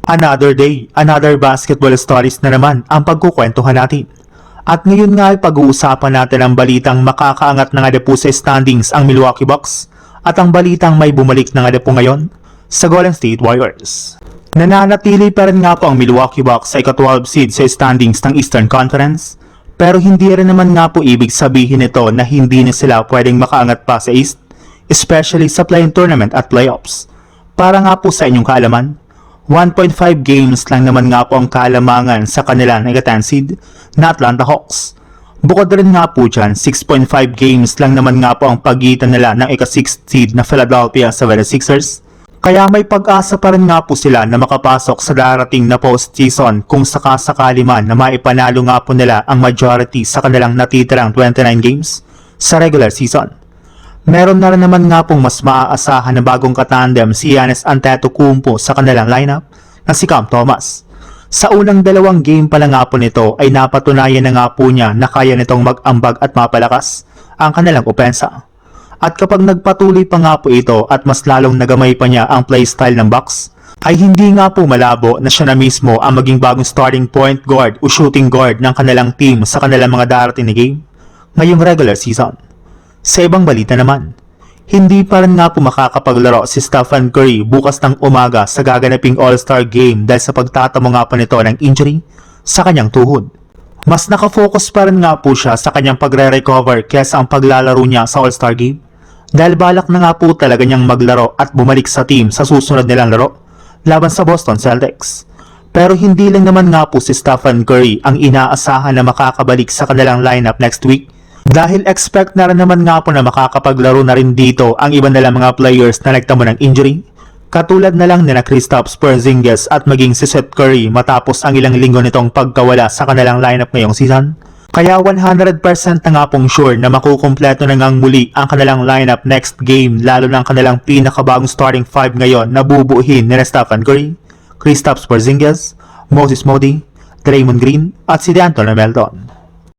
Another day, another basketball stories na naman ang pagkukwentuhan natin. At ngayon nga ay pag-uusapan natin ang balitang makakaangat na nga po sa standings ang Milwaukee Bucks at ang balitang may bumalik na nga po ngayon sa Golden State Warriors. Nananatili pa rin nga po ang Milwaukee Bucks sa ika-12 seed sa standings ng Eastern Conference, pero hindi rin naman nga po ibig sabihin nito na hindi na sila pwedeng makaangat pa sa East, especially sa play-in tournament at playoffs. Para nga po sa inyong kaalaman, 1.5 games lang naman nga po ang kalamangan sa kanila na ika-10 seed na Atlanta Hawks. Bukod rin nga po dyan, 6.5 games lang naman nga po ang pagitan nila ng ika-6th seed na Philadelphia 76ers. Kaya may pag-asa pa rin nga po sila na makapasok sa darating na postseason kung sakasakali man na maipanalo nga po nila ang majority sa kanilang natitirang 29 games sa regular season. Meron na rin naman nga pong mas maaasahan na bagong katandem si Giannis Antetokounmpo sa kanilang lineup na si Cam Thomas. Sa unang dalawang game pa lang nga po nito ay napatunayan na nga po niya na kaya nitong mag-ambag at mapalakas ang kanilang opensa. At kapag nagpatuloy pa nga po ito at mas lalong nagamay pa niya ang playstyle ng Bucks, ay hindi nga po malabo na siya na mismo ang maging bagong starting point guard o shooting guard ng kanilang team sa kanilang mga darating na game ngayong regular season. Sa ibang balita naman, hindi pa rin nga po makakapaglaro si Stephen Curry bukas ng umaga sa gaganaping All-Star Game dahil sa pagtatamo nga po nito ng injury sa kanyang tuhod. Mas nakafocus pa rin nga po siya sa kanyang pagre-recover kesa ang paglalaro niya sa All-Star Game dahil balak na nga po talaga niyang maglaro at bumalik sa team sa susunod nilang laro laban sa Boston Celtics. Pero hindi lang naman nga po si Stephen Curry ang inaasahan na makakabalik sa kanilang lineup next week dahil expect na rin naman nga po na makakapaglaro na rin dito ang iba nilang mga players na nagtamo ng injury, katulad na lang nila Kristaps Porzingis at maging si Seth Curry matapos ang ilang linggo nitong pagkawala sa kanilang lineup ngayong season. Kaya 100% na nga pong sure na makukumpleto na ngang muli ang kanilang lineup next game, lalo na ang kanilang pinakabagong starting 5 ngayon na bubuuhin ni Stephen Curry, Kristaps Porzingis, Moses Moody, Draymond Green at si DeAnthony Melton.